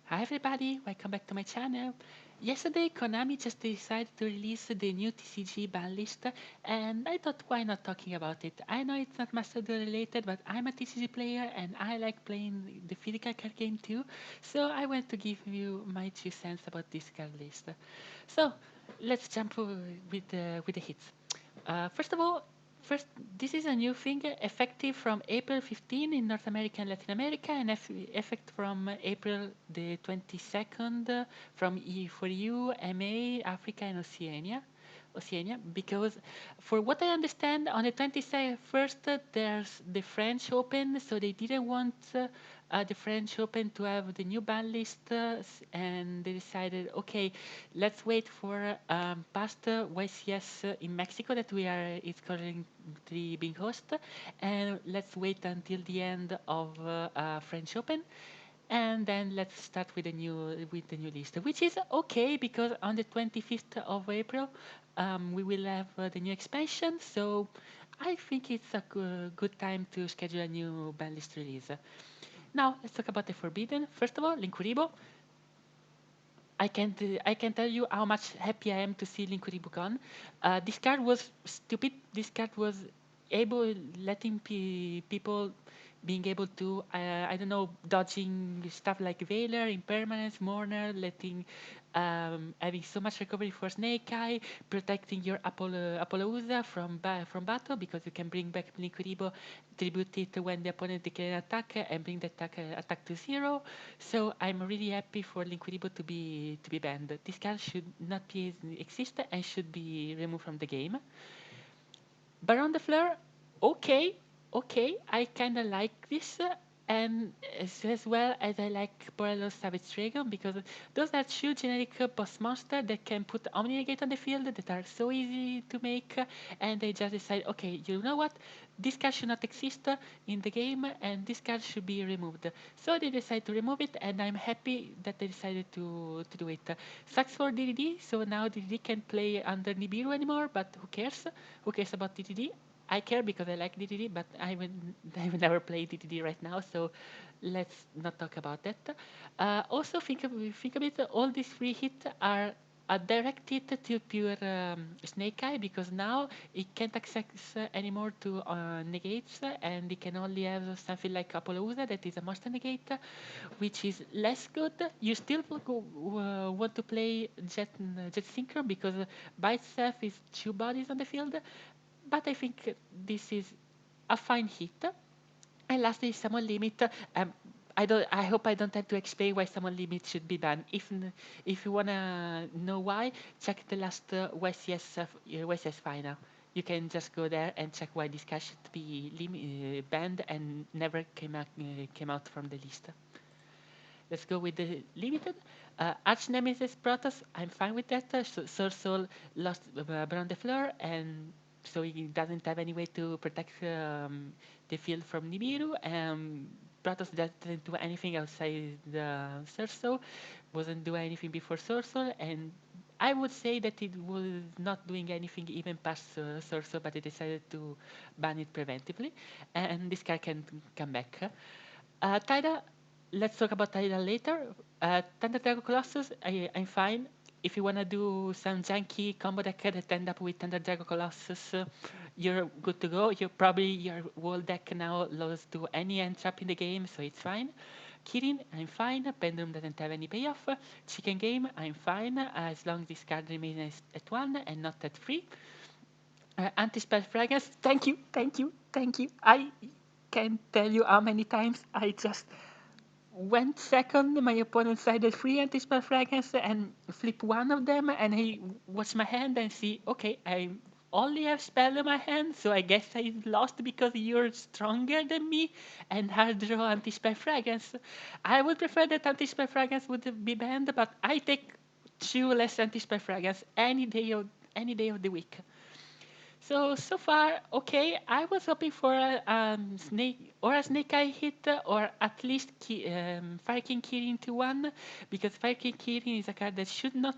Hi everybody, welcome back to my channel. Yesterday, Konami just decided to release the new TCG ban list, and I thought why not talking about it. I know it's not Master Duel related, but I'm a TCG player and I like playing the physical card game too, so I want to give you my 2 cents about this card list. So, let's jump with the hits. First of all, first, this is a new thing effective from April 15 in North America and Latin America, and effect from April the 22nd from for EU, MA, Africa, and Oceania, because for what I understand, on the 21st there's the French Open, so they didn't want the French Open to have the new ban list, and they decided, okay, let's wait for past YCS in Mexico that we are is currently being hosted, and let's wait until the end of French Open, and then let's start with the new list, which is okay because on the 25th of April we will have the new expansion. So I think it's a good time to schedule a new ban list release. Now let's talk about the Forbidden. First of all, Linkuriboh. I can tell you how much happy I am to see Linkuriboh gone. This card was stupid. This card was able letting people being able to I don't know, dodging stuff like Veiler, Impermanence, Mourner, letting having so much recovery for Snake Eye, protecting your Apollousa from battle because you can bring back Linkuriboh, tribute it when the opponent declares an attack, and bring the attack to 0. So I'm really happy for Linkuriboh to be banned. This card should not be exist and should be removed from the game. Baron de Fleur, okay, okay, I kind of like this, and as well as I like Borealos Savage Dragon because those are two generic boss monsters that can put Omni Negate on the field that are so easy to make, and they just decide, okay, you know what, this card should not exist in the game, and this card should be removed. So they decide to remove it, and I'm happy that they decided to do it. Sucks for DDD, so now DDD can't play under Nibiru anymore, but who cares? Who cares about DDD? I care because I like DDD, but I will never play DDD right now, so let's not talk about that. Also, think of it, all these free hits are directed to pure Snake Eye because now it can't access anymore to negates, and it can only have something like Apollousa that is a monster negate, which is less good. You still want to play Jet Synchro because by itself is two bodies on the field, but I think this is a fine hit. And lastly, summon limit. I don't. I hope I don't have to explain why summon limit should be banned. If you wanna know why, check the last YCS final. You can just go there and check why this card should be banned and never came out from the list. Let's go with the limited. Arch Nemesis Protoss, I'm fine with that. Soul lost Baron de Fleur, and so he doesn't have any way to protect the field from Nibiru. Protoss doesn't do anything outside the Surso, wasn't doing anything before Sorcerer, and I would say that it was not doing anything even past Sorcerer, but they decided to ban it preventively, and this card can come back. Tida, let's talk about Tida later. Thunder Dragon Colossus, I'm fine. If you want to do some janky combo deck that end up with Thunder Dragon Colossus, you're good to go. Your whole deck now lost to any end trap in the game, so it's fine. Kirin, I'm fine. Pendulum doesn't have any payoff. Chicken Game, I'm fine, as long as this card remains at 1 and not at 3. Anti-spell fragrance, thank you. I can't tell you how many times I just went second, my opponent sided 3 anti-spell fragments and flip one of them, and I watch my hand and see, okay, I only have spell in my hand, so I guess I lost because you're stronger than me and hard draw anti-spell fragments. I would prefer that anti-spell fragments would be banned, but I take 2 less anti-spell fragments any day of the week. So far, okay. I was hoping for a snake eye hit, or at least Fire King Kirin to 1, because Fire King Kirin is a card that should not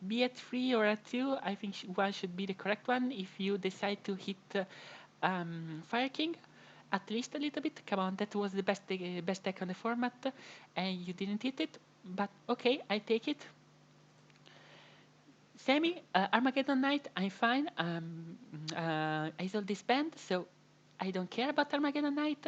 be at 3 or at 2. I think 1 should be the correct one if you decide to hit Fire King. at least a little bit. Come on, that was the best deck on the format, and you didn't hit it. But okay, I take it. Semi, Armageddon Knight, I'm fine. I sold this band, so I don't care about Armageddon Knight.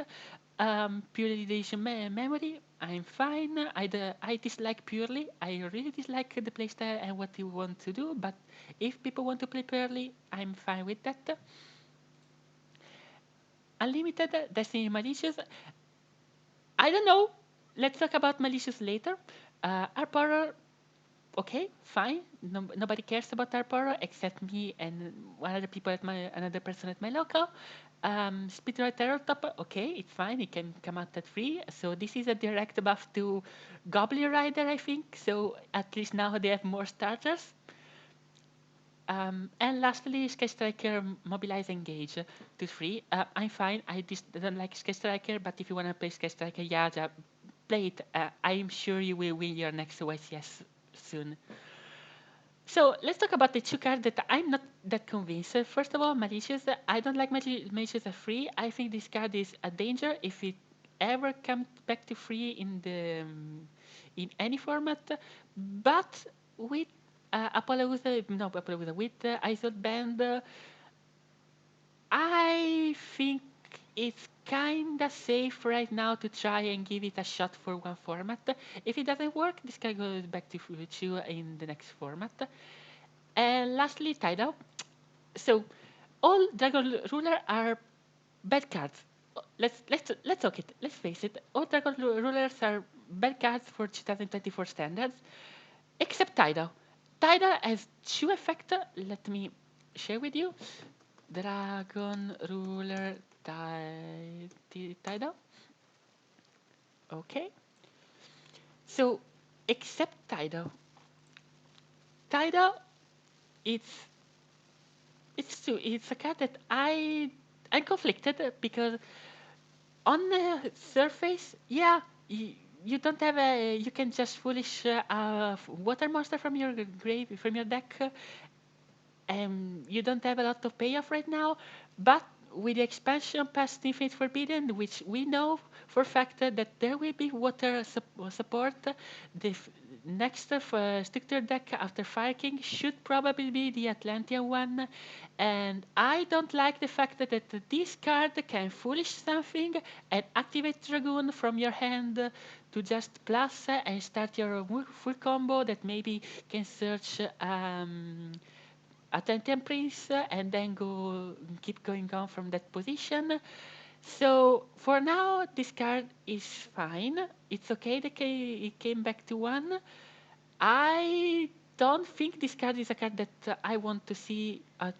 Purely Division Memory, I'm fine. I dislike Purely. I really dislike the playstyle and what you want to do, but if people want to play Purely, I'm fine with that. Unlimited, Destiny Malicious, I don't know. Let's talk about Malicious later. Arporer, okay, fine. Nobody cares about Arporer except me and one other people at another person at my local. Speedrun Terror Top, okay, it's fine. It can come out at free. So this is a direct buff to Goblin Rider, I think. So at least now they have more starters. And lastly, Sky Striker Mobilize Engage to free. I'm fine. I just don't like Sky Striker, but if you want to play Sky Striker, yeah, play it. I'm sure you will win your next OSS soon. So let's talk about the two cards that I'm not that convinced. First of all, Malicious. I don't like Malicious as free. I think this card is a danger if it ever comes back to free in any format. But with with Isol Band, I think it's kinda safe right now to try and give it a shot for one format. If it doesn't work, this guy goes back to Fuchu in the next format. And lastly, Tidal. So all Dragon Ruler are bad cards. Let's talk it. Let's face it. All Dragon Rulers are bad cards for 2024 standards, except Tidal. Tidal has two effects. Let me share with you. Dragon Ruler Tidal. Okay. So, except Tidal. Tidal, it's it's a card that I'm conflicted because on the surface, yeah, you don't have a you can just foolish water monster from your grave from your deck, and you don't have a lot of payoff right now. But with the expansion past Infinite Forbidden, which we know for a fact that there will be water support, the next structure deck after Fire King should probably be the Atlantean one. And I don't like the fact that this card can foolish something and activate Dragoon from your hand to just plus and start your full combo that maybe can search Atlantean Prince and then keep going on from that position. So for now, this card is fine. It's okay that it came back to one. I don't think this card is a card that I want to see at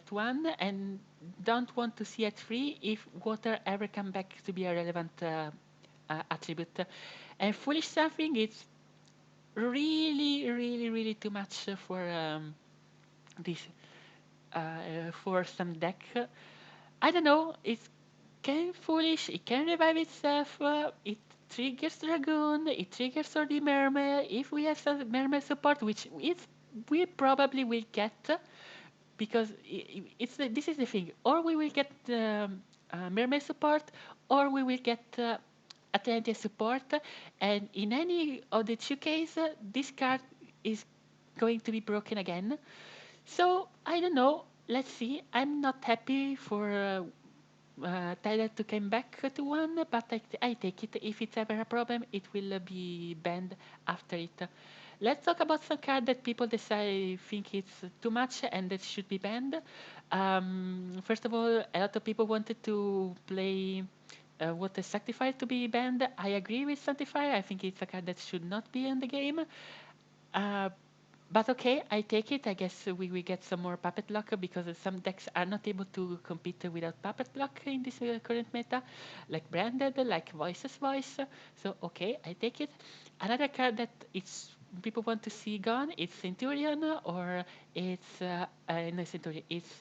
one, and don't want to see at three if water ever come back to be a relevant attribute. And foolish something, it's really too much this for some deck. I don't know. It can foolish. It can revive itself. It triggers Dragoon. It triggers Sword Mermaid. If we have some Mermaid support, which we probably will get, because this is the thing. Or we will get Mermaid support, or we will get Atlantis support. And in any of the two cases, this card is going to be broken again. So I don't know. Let's see. I'm not happy for Tyler to come back to one, but I take it. If it's ever a problem, it will be banned after it. Let's talk about some card that people decide think it's too much and that should be banned. First of all, a lot of people wanted to play what is Sanctifier to be banned. I agree with Sanctifier. I think it's a card that should not be in the game. Uh, but okay, I take it. I guess we get some more puppet block because some decks are not able to compete without puppet block in this current meta, like Branded, like Voices Voice. So okay, I take it. Another card that it's people want to see gone, it's Centurion or it's no Centurion, it's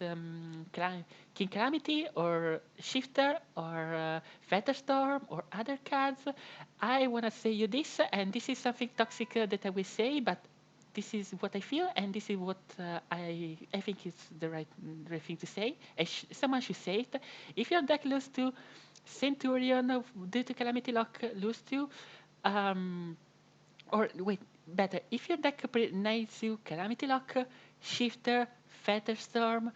King Calamity or Shifter or Featherstorm or other cards. I want to say you this, and this is something toxic that I will say, but this is what I feel, and this is what I think is the right thing to say. Someone should say it. If your deck loses to Centurion due to Calamity Lock, lose to um, or wait, better. If your deck needs you Calamity Lock, Shifter, Featherstorm,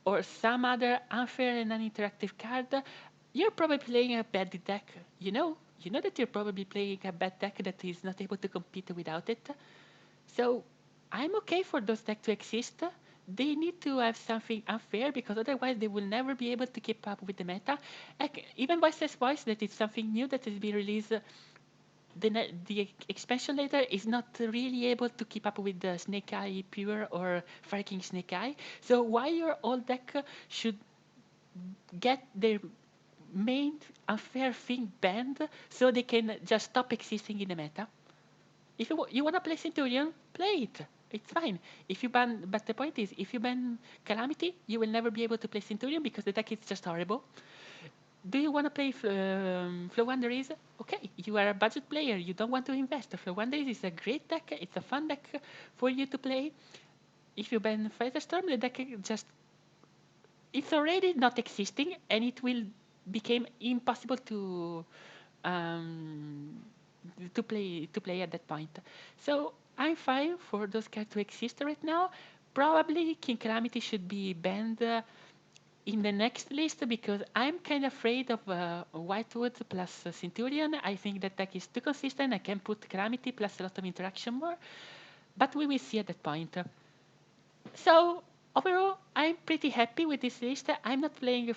or some other unfair and uninteractive card, you're probably playing a bad deck. You know that you're probably playing a bad deck that is not able to compete without it. So I'm okay for those decks to exist. They need to have something unfair because otherwise they will never be able to keep up with the meta. Even Voice says Voice that it's something new that has been released. The expansion later is not really able to keep up with the Snake Eye Pure or Fire King Snake Eye. So why your old deck should get their main unfair thing banned so they can just stop existing in the meta? If you want to play Centurion, play it. It's fine. If you ban, but the point is, if you ban Calamity, you will never be able to play Centurion because the deck is just horrible. Do you want to play Flow Wanderers? Okay, you are a budget player. You don't want to invest. Flow Wanderers is a great deck. It's a fun deck for you to play. If you ban Firestorm, the deck just it's already not existing, and it will become impossible um, to play at that point. So I'm fine for those cards to exist right now. Probably King Calamity should be banned in the next list because I'm kind of afraid of Whitewood plus Centurion. I think that deck is too consistent. I can put Calamity plus a lot of interaction more, but we will see at that point. So overall, I'm pretty happy with this list. I'm not playing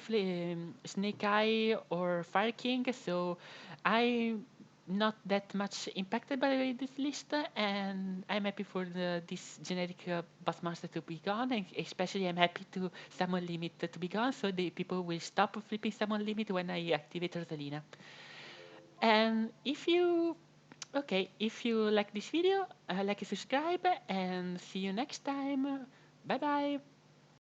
Snake Eye or Fire King, so I'm not that much impacted by this list, and I'm happy for this generic Bassmaster to be gone, and especially I'm happy to Summon Limit to be gone, so the people will stop flipping Summon Limit when I activate Rosalina. And if you like this video, like and subscribe, and see you next time. Bye bye.